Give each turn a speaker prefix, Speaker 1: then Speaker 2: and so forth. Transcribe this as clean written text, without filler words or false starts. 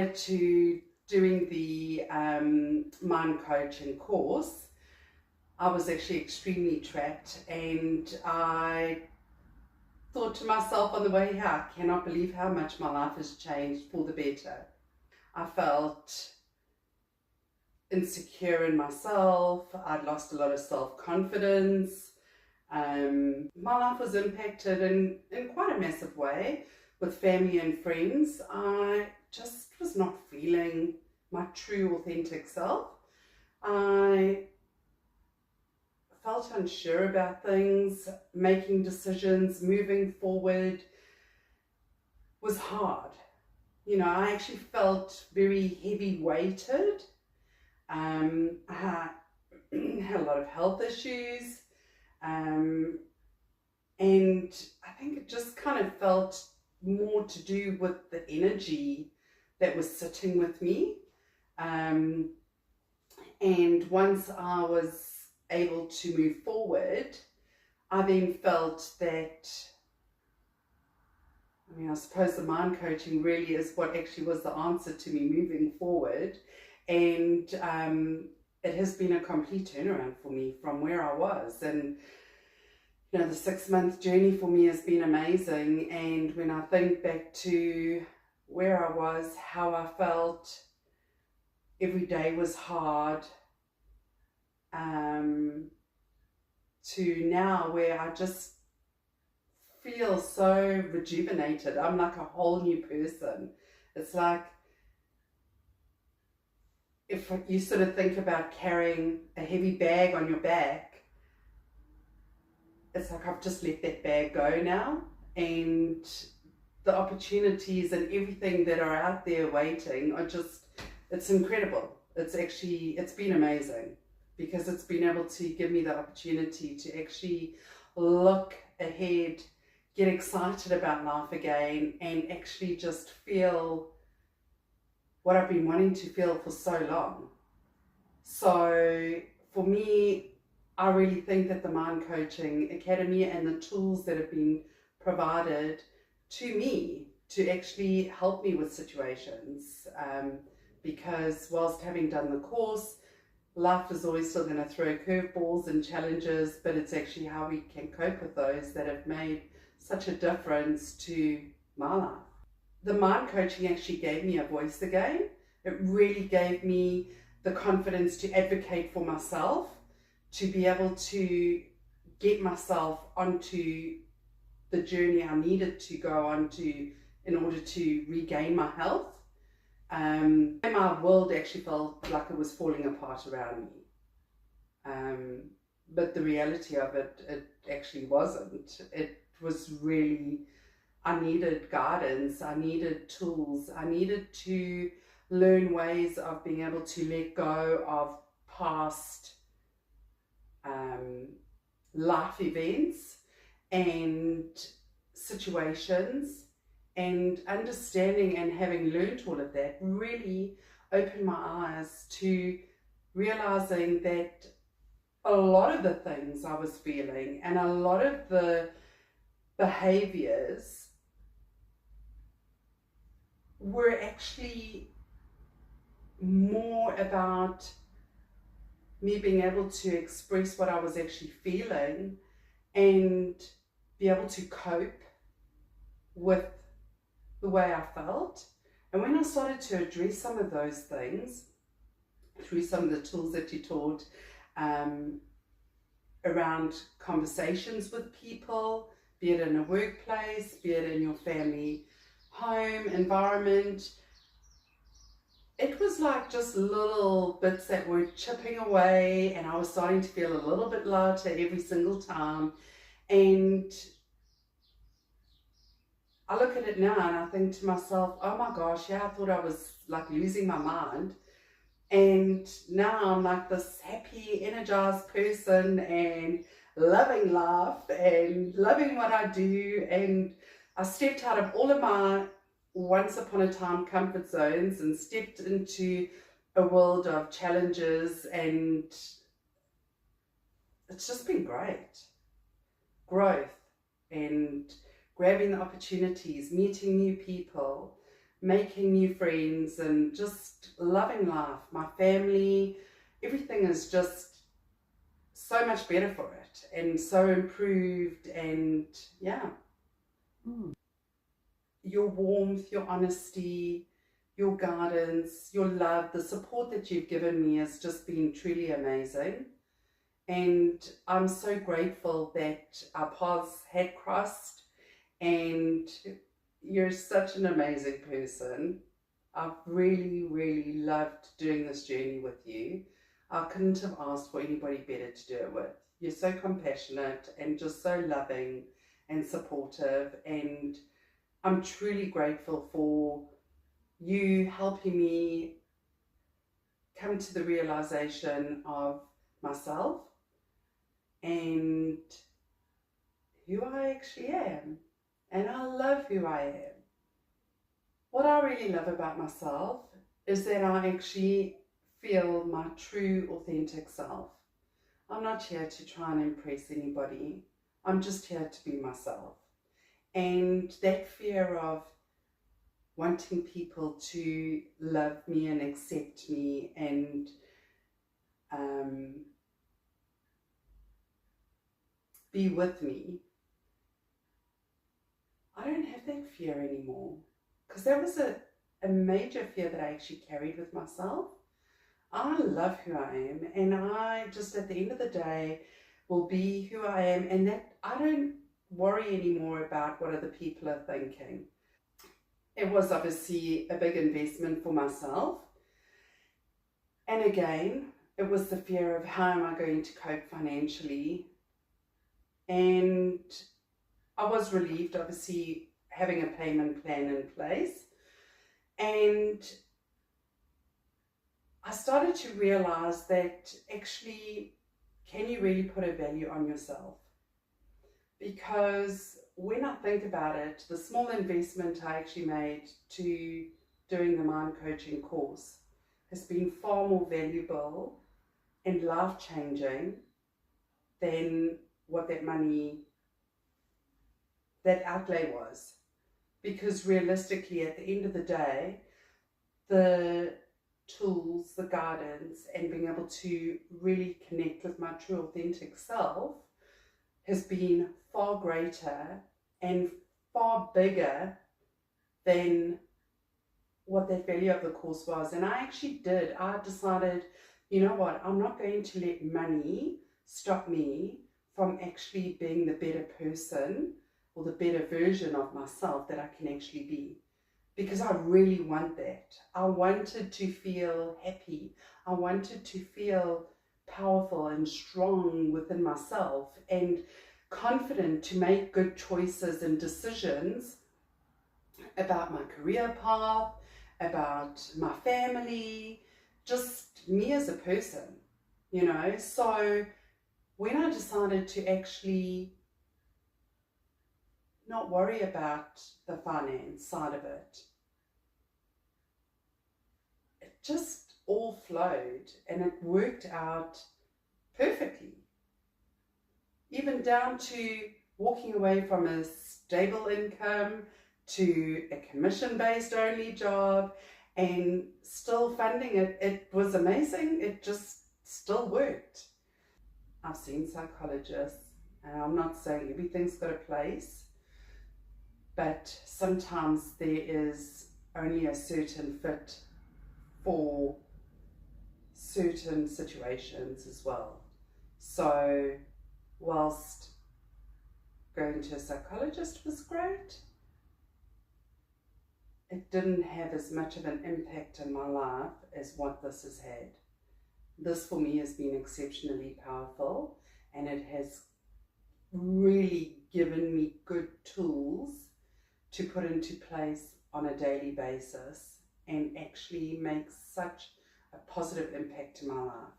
Speaker 1: prior to doing the mind coaching course, I was actually extremely trapped, and I thought to myself on the way here, I cannot believe how much my life has changed for the better. I felt insecure in myself. I'd lost a lot of self-confidence. My life was impacted in quite a massive way with family and friends. I just was not feeling my true, authentic self. I felt unsure about things. Making decisions, moving forward was hard. I actually felt very heavy weighted. I had a lot of health issues, and I think it just kind of felt more to do with the energy that was sitting with me. And once I was able to move forward, I then felt that, I suppose the mind coaching really is what actually was the answer to me moving forward. And it has been a complete turnaround for me from where I was. And the 6-month journey for me has been amazing. And when I think back to where I was, how I felt, every day was hard, to now where I just feel so rejuvenated. I'm like a whole new person. It's like, if you sort of think about carrying a heavy bag on your back, it's like I've just let that bag go now, and the opportunities and everything that are out there waiting are just, it's incredible. It's been amazing, because it's been able to give me the opportunity to actually look ahead, get excited about life again, and actually just feel what I've been wanting to feel for so long. So for me, I really think that the Mind Coaching Academy and the tools that have been provided to me to actually help me with situations, because whilst having done the course, life is always still going to throw curveballs and challenges, but it's actually how we can cope with those that have made such a difference to my life. The mind coaching actually gave me a voice again. It really gave me the confidence to advocate for myself, to be able to get myself onto the journey I needed to go onto in order to regain my health. And my world actually felt like it was falling apart around me. But the reality of it actually wasn't. It was really, I needed guidance, I needed tools, I needed to learn ways of being able to let go of past life events and situations, and understanding and having learned all of that really opened my eyes to realizing that a lot of the things I was feeling and a lot of the behaviors were actually more about me being able to express what I was actually feeling and be able to cope with the way I felt. And when I started to address some of those things through some of the tools that you taught, around conversations with people, be it in a workplace, be it in your family home environment, it was like just little bits that were chipping away, and I was starting to feel a little bit lighter every single time. And I look at it now and I think to myself, oh my gosh, yeah, I thought I was like losing my mind. And now I'm like this happy, energized person and loving life and loving what I do. And I stepped out of all of my once upon a time comfort zones and stepped into a world of challenges, and it's just been great. Growth and grabbing the opportunities, meeting new people, making new friends and just loving life. My family, everything is just so much better for it and so improved, and yeah. Your warmth, your honesty, your guidance, your love, the support that you've given me has just been truly amazing. And I'm so grateful that our paths had crossed, and you're such an amazing person. I've really, really loved doing this journey with you. I couldn't have asked for anybody better to do it with. You're so compassionate and just so loving and supportive, and I'm truly grateful for you helping me come to the realization of myself and who I actually am. And I love who I am. What I really love about myself is that I actually feel my true, authentic self. I'm not here to try and impress anybody. I'm just here to be myself. And that fear of wanting people to love me and accept me and be with me, I don't have that fear anymore, because that was a major fear that I actually carried with myself. I love who I am, and I just at the end of the day will be who I am, and that I don't worry anymore about what other people are thinking. It was obviously a big investment for myself, and again it was the fear of how am I going to cope financially. And I was relieved, obviously, having a payment plan in place. And I started to realize that actually, can you really put a value on yourself? Because when I think about it, the small investment I actually made to doing the mind coaching course has been far more valuable and life-changing than what that outlay was. Because realistically, at the end of the day, the tools, the guidance, and being able to really connect with my true authentic self has been far greater and far bigger than what that value of the course was. And I decided, you know what, I'm not going to let money stop me from actually being the better person or the better version of myself that I can actually be. Because I really want that. I wanted to feel happy. I wanted to feel powerful and strong within myself and confident to make good choices and decisions about my career path, about my family, just me as a person, you know. So when I decided to actually not worry about the finance side of it, it just all flowed and it worked out perfectly. Even down to walking away from a stable income to a commission-based only job and still funding it. It was amazing. It just still worked. I've seen psychologists, and I'm not saying everything's got a place, but sometimes there is only a certain fit for certain situations as well. So whilst going to a psychologist was great, it didn't have as much of an impact in my life as what this has had. This for me has been exceptionally powerful, and it has really given me good tools to put into place on a daily basis and actually make such a positive impact to my life.